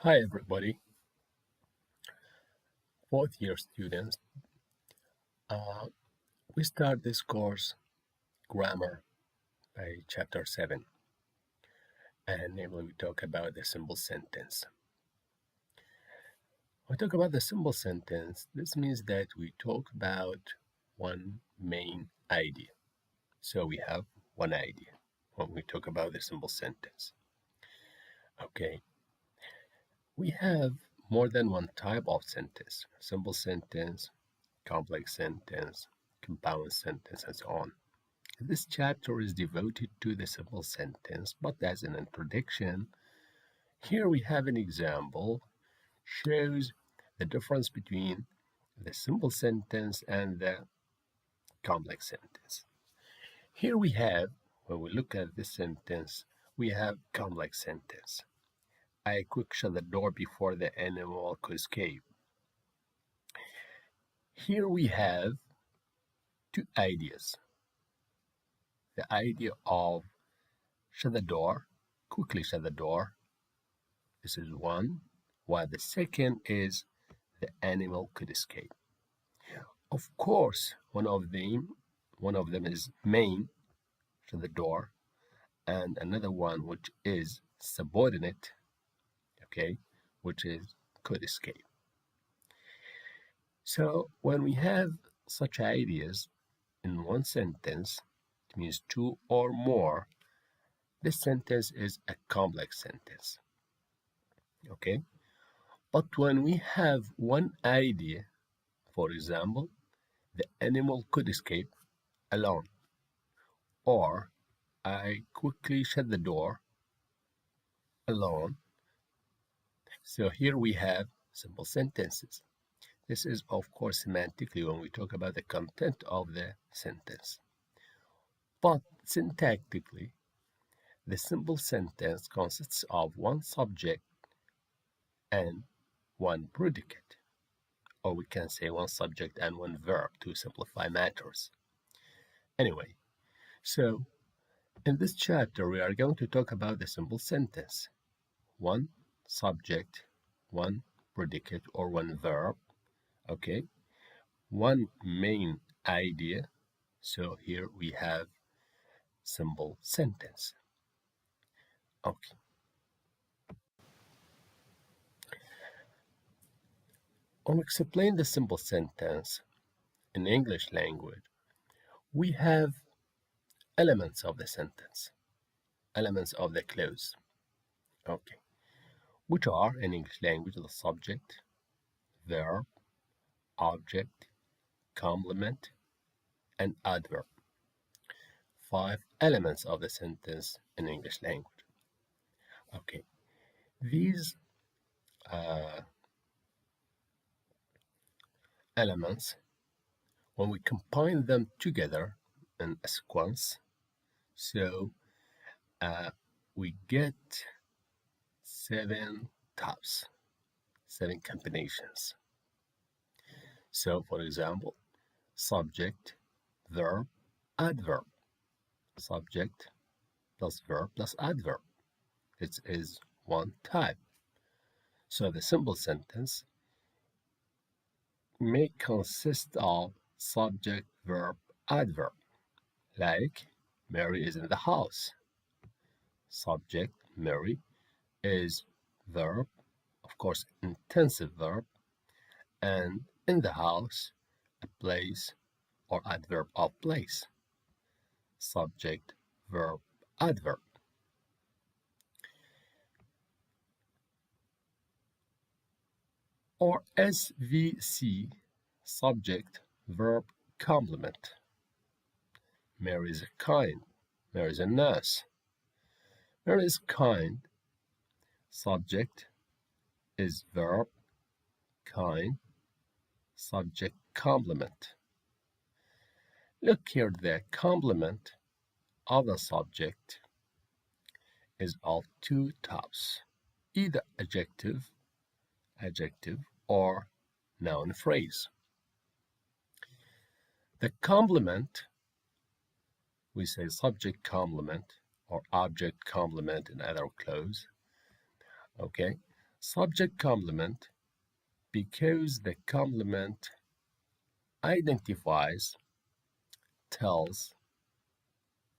Hi everybody, fourth year students. Uh, we start this course, Grammar, by chapter 7, and namely we talk about the simple sentence. When we talk about the simple sentence, this means that we talk about one main idea. So we have one idea when we talk about the simple sentence. Okay, we have more than one type of sentence: simple sentence, complex sentence, compound sentence, and so on. This chapter is devoted to the simple sentence, but as an introduction, here we have an example shows the difference between the simple sentence and the complex sentence. Here we have, when we look at this sentence, we have complex sentence. I quick shut the door before the animal could escape. Here we have two ideas. The idea of shut the door, quickly shut the door. This is one, while the second is the animal could escape. Of course, one of them is main, shut the door, and another one which is subordinate, okay, which is could escape. So when we have such ideas in one sentence, it means two or more. This sentence is a complex sentence, okay? But when we have one idea, for example, the animal could escape alone, or I quickly shut the door alone. So here we have simple sentences. This is, of course, semantically when we talk about the content of the sentence. But syntactically, the simple sentence consists of one subject and one predicate, or we can say one subject and one verb to simplify matters. Anyway, so in this chapter, we are going to talk about the simple sentence. One subject, one predicate or one verb, okay? One main idea. So here we have simple sentence. Okay. When we explain the simple sentence in English language, we have elements of the sentence, elements of the clause, okay, which are in English language the subject, verb, object, complement, and adverb. 5 elements of the sentence in English language. Okay, these elements, when we combine them together in a sequence, so we get 7 types, 7 combinations. So, for example, subject, verb, adverb. Subject plus verb plus adverb. It is one type. So the simple sentence may consist of subject, verb, adverb. Like, Mary is in the house. Subject, Mary, is verb, of course, intensive verb, and in the house, a place or adverb of place. Subject, verb, adverb. Or SVC, subject, verb, complement. Mary is kind. Mary is a nurse. Mary is kind. Subject is verb, kind, subject, complement. Look here, the complement of the subject is of two types, either adjective or noun phrase. The complement, we say subject complement or object complement in other clause. Okay, Subject complement because the complement identifies, tells,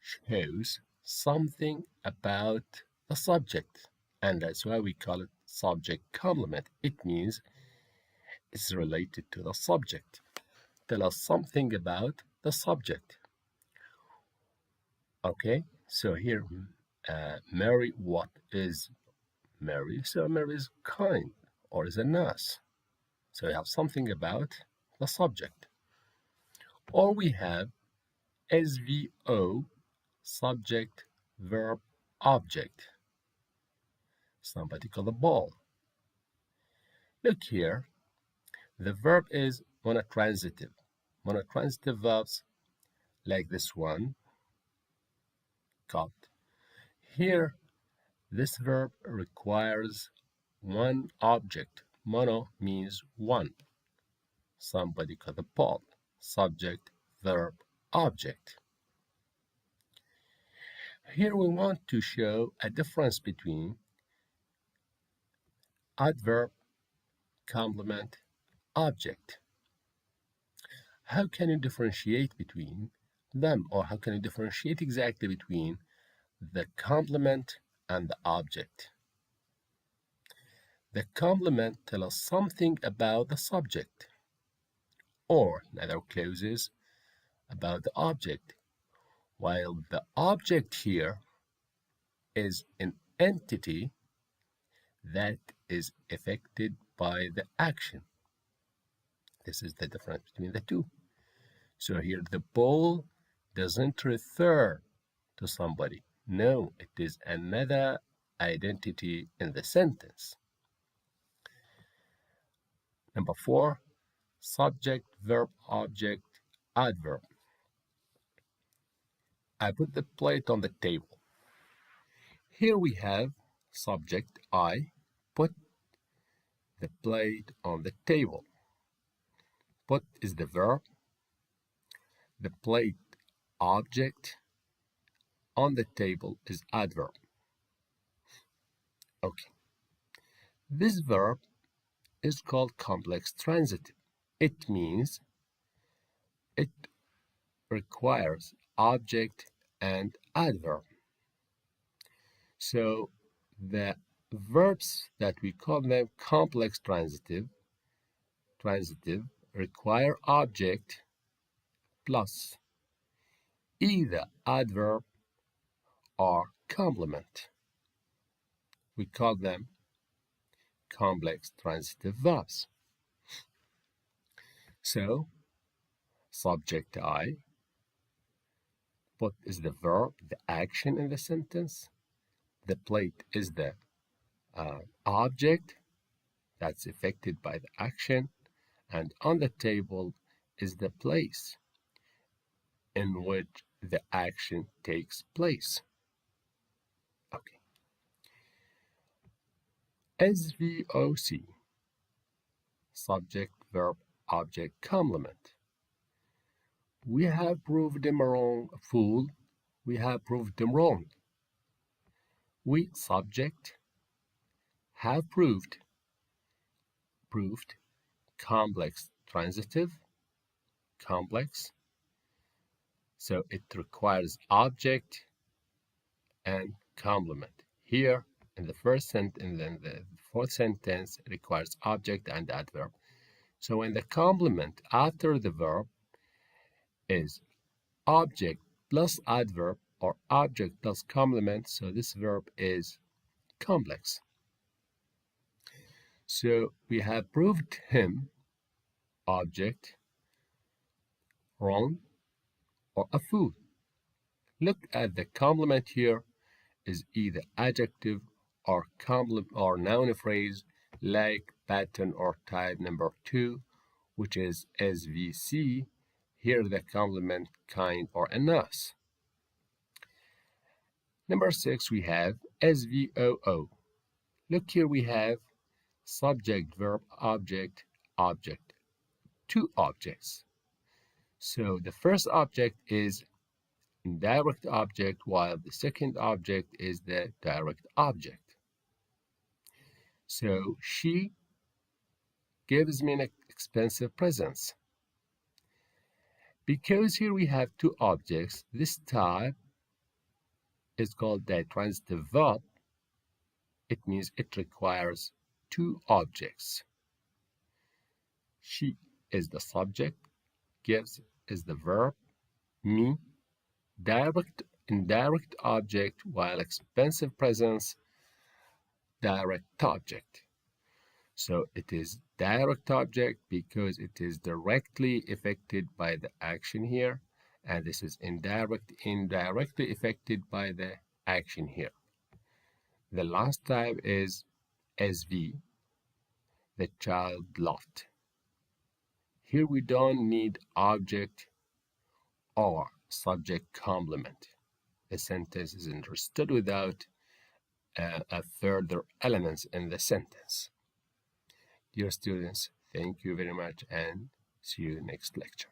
shows something about the subject, and that's why we call it subject complement. It means it's related to the subject. Tell us something about the subject. Okay, so here, Mary, what is Mary? So Mary is kind or is a nurse. So we have something about the subject. Or we have SVO, subject, verb, object. Somebody call the ball. Look here, the verb is monotransitive. Monotransitive verbs like this one, got. Here, this verb requires one object. Mono means one. Somebody call the ball. Subject, verb, object. Here we want to show a difference between adverb, complement, object. How can you differentiate between them, or how can you differentiate exactly between the complement and the object? The complement tells us something about the subject, or in other clauses, about the object, while the object here is an entity that is affected by the action. This is the difference between the two. So here the ball doesn't refer to somebody. No, it is another identity in the sentence. Number 4, subject, verb, object, adverb. I put the plate on the table. Here we have subject I, put the plate on the table. Put is the verb, the plate object, on the table is adverb. Okay. This verb is called complex transitive. It means it requires object and adverb. So the verbs that we call them complex transitive require object plus either adverb or complement. We call them complex transitive verbs. So subject I, put is the verb, the action in the sentence. The plate is the object that's affected by the action, and on the table is the place in which the action takes place. Okay. SVOC, subject, verb, object, complement. We have proved them wrong, fool. We have proved them wrong. We, subject, have proved complex transitive, complex. So it requires object and complement. Here in the first sentence, and then the fourth sentence, it requires object and adverb. So when the complement after the verb is object plus adverb or object plus complement, so this verb is complex. So we have proved him, object, wrong, or a fool. Look at the complement here is either adjective or complement or noun phrase like pattern or type number 2, which is SVC. Here the complement kind or a nurse. Number 6, we have SVOO. Look here, we have subject, verb, object, object. 2 objects. So the first object is indirect object, while the second object is the direct object. So she gives me an expensive presents. Because here we have two objects, this type is called the transitive verb. It means it requires two objects. She is the subject, gives is the verb, me, direct indirect object, while expensive presents, direct object. So it is direct object because it is directly affected by the action here, and this is indirectly affected by the action here. The last type is SV, the child loved. Here we don't need object or subject complement. The sentence is understood without further elements in the sentence. Dear students, thank you very much and see you next lecture.